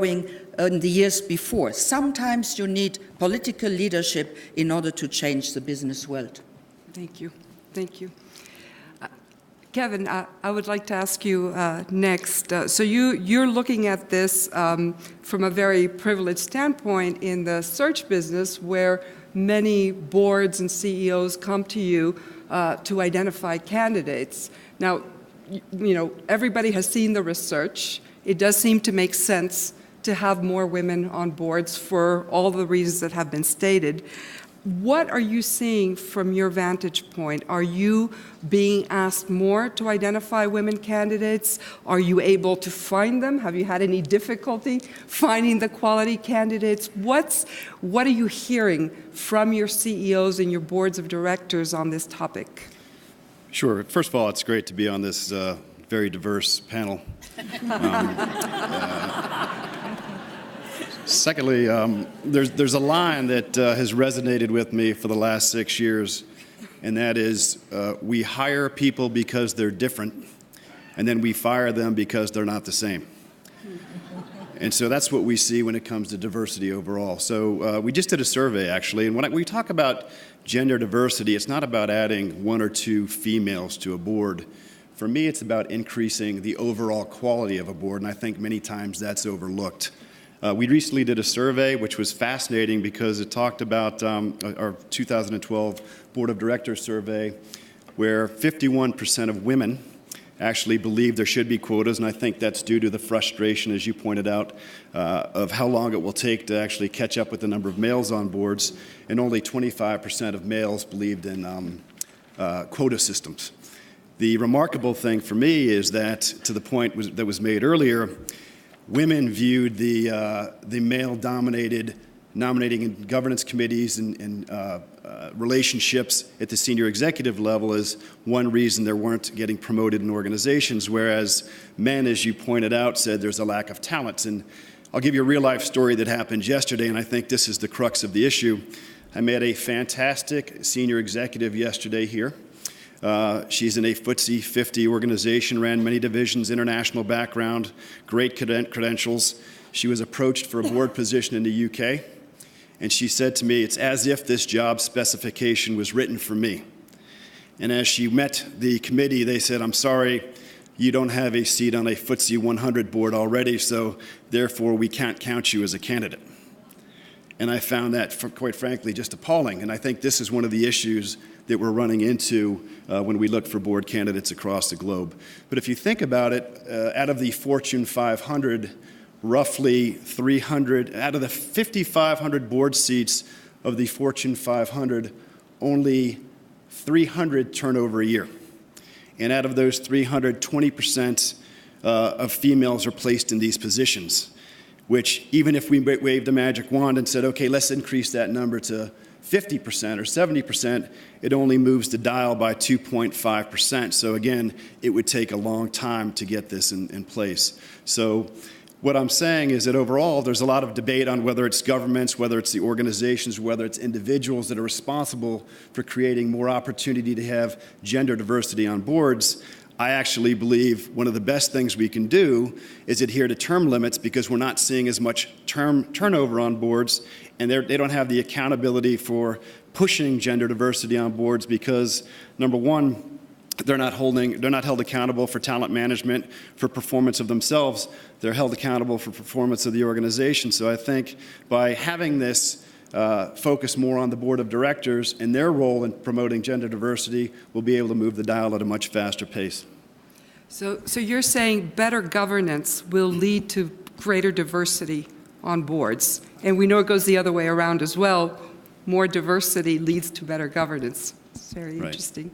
in the years before. Sometimes you need political leadership in order to change the business world. Thank you. Thank you. Kevin, I would like to ask you next. So you're looking at this from a very privileged standpoint in the search business, where many boards and CEOs come to you to identify candidates. Now, you know, everybody has seen the research. It does seem to make sense to have more women on boards for all the reasons that have been stated. What are you seeing from your vantage point? Are you being asked more to identify women candidates? Are you able to find them? Have you had any difficulty finding the quality candidates? What are you hearing from your CEOs and your boards of directors on this topic? Sure. First of all, it's great to be on this very diverse panel. Secondly, there's a line that has resonated with me for the last 6 years, and that is, we hire people because they're different, and then we fire them because they're not the same. And so that's what we see when it comes to diversity overall. So we just did a survey, actually, and when we talk about gender diversity, it's not about adding 1 or 2 females to a board. For me, it's about increasing the overall quality of a board, and I think many times that's overlooked. We recently did a survey which was fascinating because it talked about our 2012 Board of Directors survey, where 51% of women actually believe there should be quotas, and I think that's due to the frustration, as you pointed out, of how long it will take to actually catch up with the number of males on boards, and only 25% of males believed in quota systems. The remarkable thing for me is that, to the point that was made earlier, women viewed the male-dominated nominating and governance committees and relationships at the senior executive level as one reason they weren't getting promoted in organizations, whereas men, as you pointed out, said there's a lack of talent. And I'll give you a real-life story that happened yesterday, and I think this is the crux of the issue. I met a fantastic senior executive yesterday here. She's in a FTSE 50 organization, ran many divisions, international background, great credentials. She was approached for a board position in the UK, and she said to me, it's as if this job specification was written for me. And as she met the committee, they said, I'm sorry, you don't have a seat on a FTSE 100 board already, so therefore we can't count you as a candidate. And I found that, quite frankly, just appalling. And I think this is one of the issues that we're running into when we look for board candidates across the globe. But if you think about it, out of the Fortune 500, roughly 300, out of the 5,500 board seats of the Fortune 500, only 300 turn over a year. And out of those 300, 20% of females are placed in these positions, which even if we waved a magic wand and said, okay, let's increase that number to 50% or 70%, it only moves the dial by 2.5%. So again, it would take a long time to get this in place. So what I'm saying is that overall, there's a lot of debate on whether it's governments, whether it's the organizations, whether it's individuals that are responsible for creating more opportunity to have gender diversity on boards. I actually believe one of the best things we can do is adhere to term limits, because we're not seeing as much turnover on boards, and they don't have the accountability for pushing gender diversity on boards because, number one, they're not held accountable for talent management, for performance of themselves. They're held accountable for performance of the organization. So I think by having this focus more on the board of directors and their role in promoting gender diversity, we'll be able to move the dial at a much faster pace. So you're saying better governance will lead to greater diversity on boards, and we know it goes the other way around as well. More diversity leads to better governance. It's very interesting.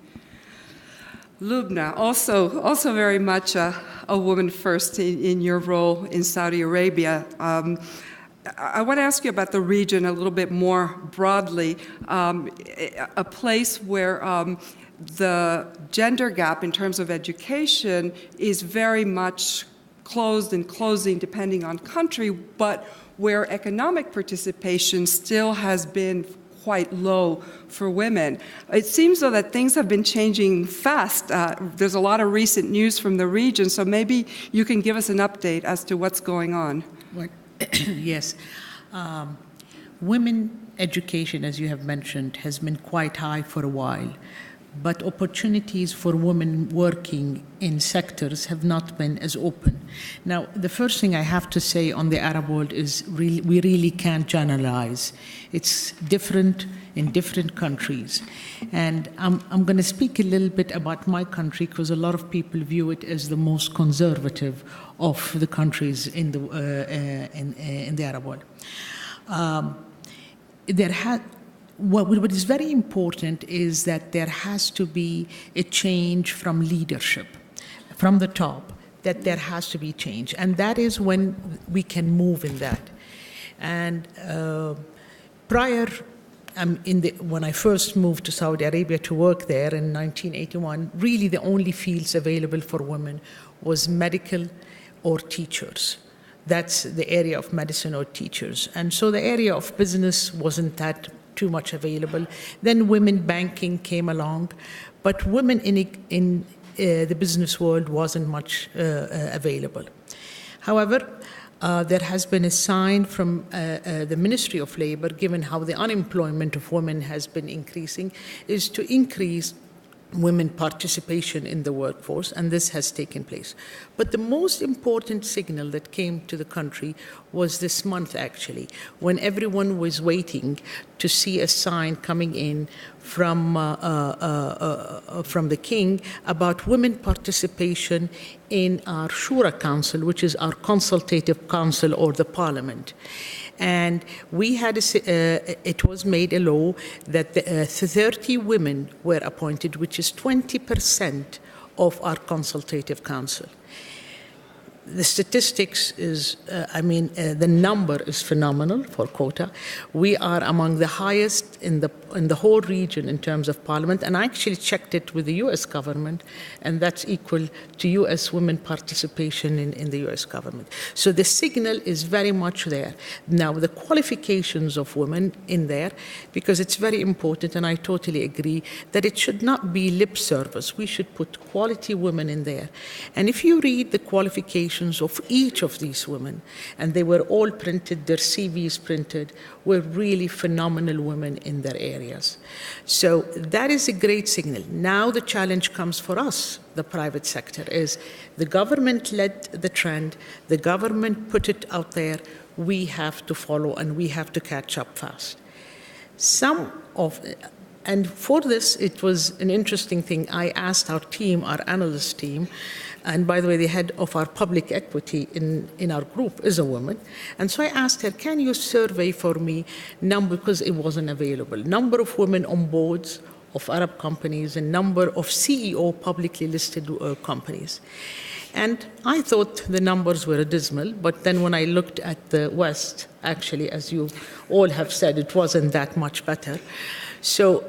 Lubna, also very much a woman first in your role in Saudi Arabia. I want to ask you about the region a little bit more broadly, a place where the gender gap in terms of education is very much closed and closing depending on country, but where economic participation still has been quite low for women. It seems, though, that things have been changing fast. There's a lot of recent news from the region, so maybe you can give us an update as to what's going on. Yes. Women education, as you have mentioned, has been quite high for a while, but opportunities for women working in sectors have not been as open. Now, the first thing I have to say on the Arab world is we really can't generalize. It's different in different countries. And I'm going to speak a little bit about my country because a lot of people view it as the most conservative of the countries in the Arab world. What is very important is that there has to be a change from leadership, from the top, that there has to be change. And that is when we can move in that. And when I first moved to Saudi Arabia to work there in 1981, really the only fields available for women was medical or teachers. That's the area of medicine or teachers. And so the area of business wasn't that too much available. Then women banking came along, but women in the business world wasn't much available. However, there has been a sign from the Ministry of Labor, given how the unemployment of women has been increasing, is to increase women participation in the workforce, and this has taken place. But the most important signal that came to the country was this month, actually, when everyone was waiting to see a sign coming in from the king about women participation in our Shura Council, which is our consultative council or the parliament. And we had it was made a law that 30 women were appointed, which is 20% of our consultative council. The statistics is, the number is phenomenal for quota. We are among the highest in the whole region in terms of parliament, and I actually checked it with the U.S. government, and that's equal to U.S. women participation in the U.S. government. So the signal is very much there. Now, the qualifications of women in there, because it's very important, and I totally agree, that it should not be lip service. We should put quality women in there. And if you read the qualifications of each of these women, and they were all printed, their CVs printed, were really phenomenal women in their areas. So that is a great signal. Now the challenge comes for us, the private sector, is the government led the trend, the government put it out there, we have to follow and we have to catch up fast. And for this, it was an interesting thing. I asked our team, our analyst team, and by the way, the head of our public equity in our group is a woman. And so I asked her, can you survey for me, because it wasn't available, number of women on boards of Arab companies and number of CEO publicly listed companies. And I thought the numbers were dismal, but then when I looked at the West, actually, as you all have said, it wasn't that much better. So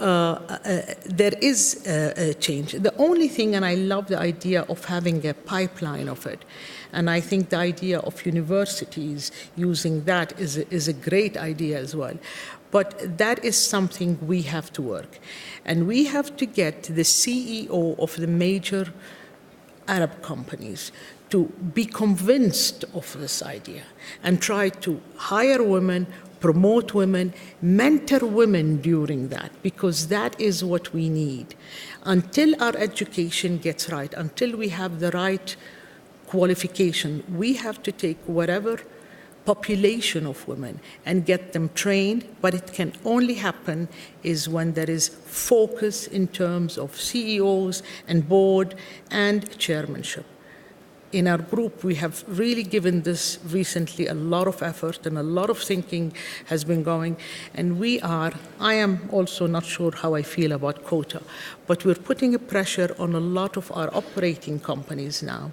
there is a change. The only thing, and I love the idea of having a pipeline of it, and I think the idea of universities using that is a great idea as well. But that is something we have to work. And we have to get the CEO of the major Arab companies to be convinced of this idea and try to hire women, promote women, mentor women during that, because that is what we need. Until our education gets right, until we have the right qualification, we have to take whatever population of women and get them trained, but it can only happen is when there is focus in terms of CEOs and board and chairmanship. In our group, we have really given this recently a lot of effort and a lot of thinking has been going. And I am also not sure how I feel about quota, but we're putting a pressure on a lot of our operating companies now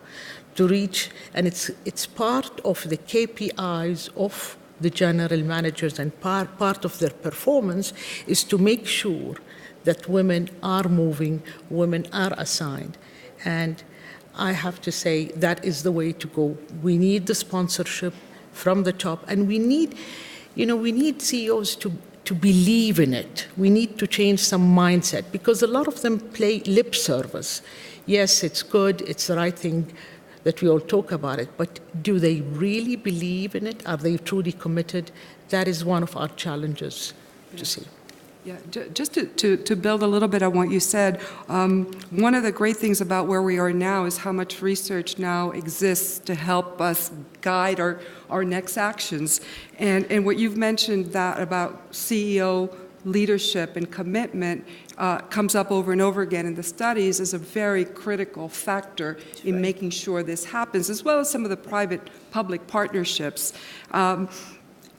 to reach, and it's part of the KPIs of the general managers, and part of their performance is to make sure that women are moving, women are assigned. And I have to say that is the way to go. We need the sponsorship from the top, and we need CEOs to believe in it. We need to change some mindset, because a lot of them play lip service. Yes, it's good, it's the right thing, that we all talk about it, but do they really believe in it? Are they truly committed? That is one of our challenges to see. Yeah, just to build a little bit on what you said, one of the great things about where we are now is how much research now exists to help us guide our next actions. And what you've mentioned that about CEO leadership and commitment comes up over and over again in the studies as a very critical factor in making sure this happens, as well as some of the private-public partnerships.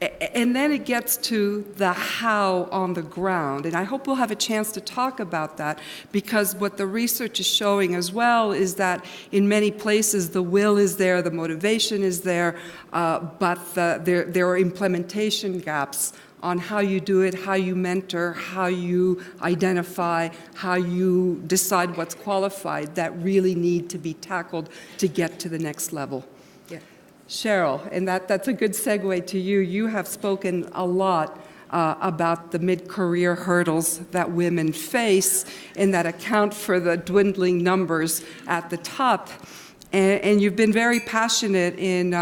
And then it gets to the how on the ground. And I hope we'll have a chance to talk about that, because what the research is showing as well is that in many places the will is there, the motivation is there, but there are implementation gaps on how you do it, how you mentor, how you identify, how you decide what's qualified, that really need to be tackled to get to the next level. Cheryl, and that's a good segue to you. You have spoken a lot about the mid-career hurdles that women face and that account for the dwindling numbers at the top. And you've been very passionate in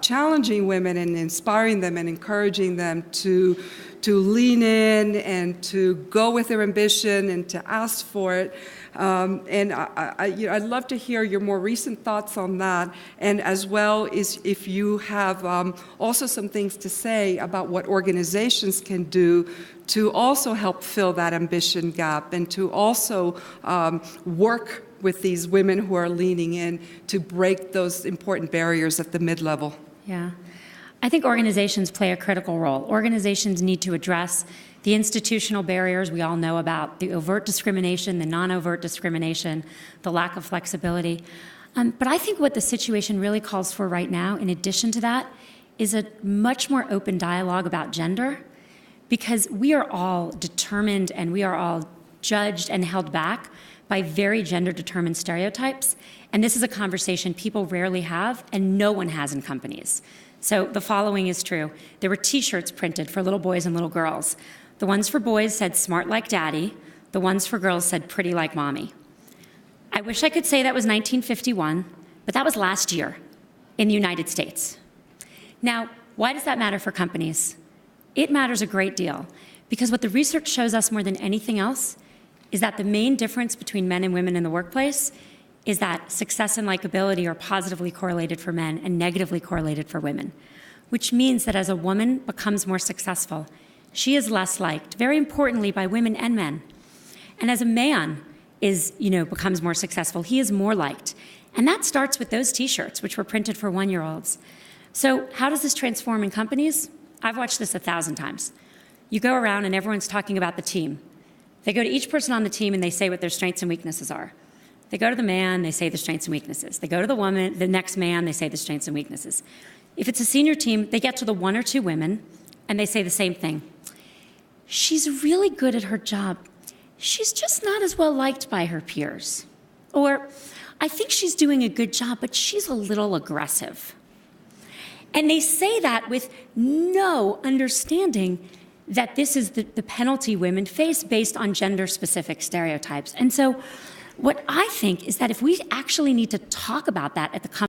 challenging women and inspiring them and encouraging them to lean in and to go with their ambition and to ask for it. And I'd love to hear your more recent thoughts on that, and as well as if you have also some things to say about what organizations can do to also help fill that ambition gap and to also work with these women who are leaning in to break those important barriers at the mid-level. Yeah. I think organizations play a critical role. Organizations need to address the institutional barriers we all know about, the overt discrimination, the non-overt discrimination, the lack of flexibility. But I think what the situation really calls for right now, in addition to that, is a much more open dialogue about gender, because we are all determined and we are all judged and held back by very gender-determined stereotypes. And this is a conversation people rarely have and no one has in companies. So the following is true. There were T-shirts printed for little boys and little girls. The ones for boys said smart like daddy. The ones for girls said pretty like mommy. I wish I could say that was 1951, but that was last year in the United States. Now, why does that matter for companies? It matters a great deal, because what the research shows us more than anything else is that the main difference between men and women in the workplace is that success and likability are positively correlated for men and negatively correlated for women, which means that as a woman becomes more successful, she is less liked, very importantly, by women and men. And as a man becomes more successful, he is more liked. And that starts with those T-shirts, which were printed for one-year-olds. So how does this transform in companies? I've watched this 1,000 times. You go around and everyone's talking about the team. They go to each person on the team and they say what their strengths and weaknesses are. They go to the man, they say the strengths and weaknesses. They go to the woman, the next man, they say the strengths and weaknesses. If it's a senior team, they get to the one or two women and they say the same thing. She's really good at her job. She's just not as well liked by her peers. Or, I think she's doing a good job, but she's a little aggressive. And they say that with no understanding that this is the penalty women face based on gender-specific stereotypes. And so what I think is that if we actually need to talk about that at the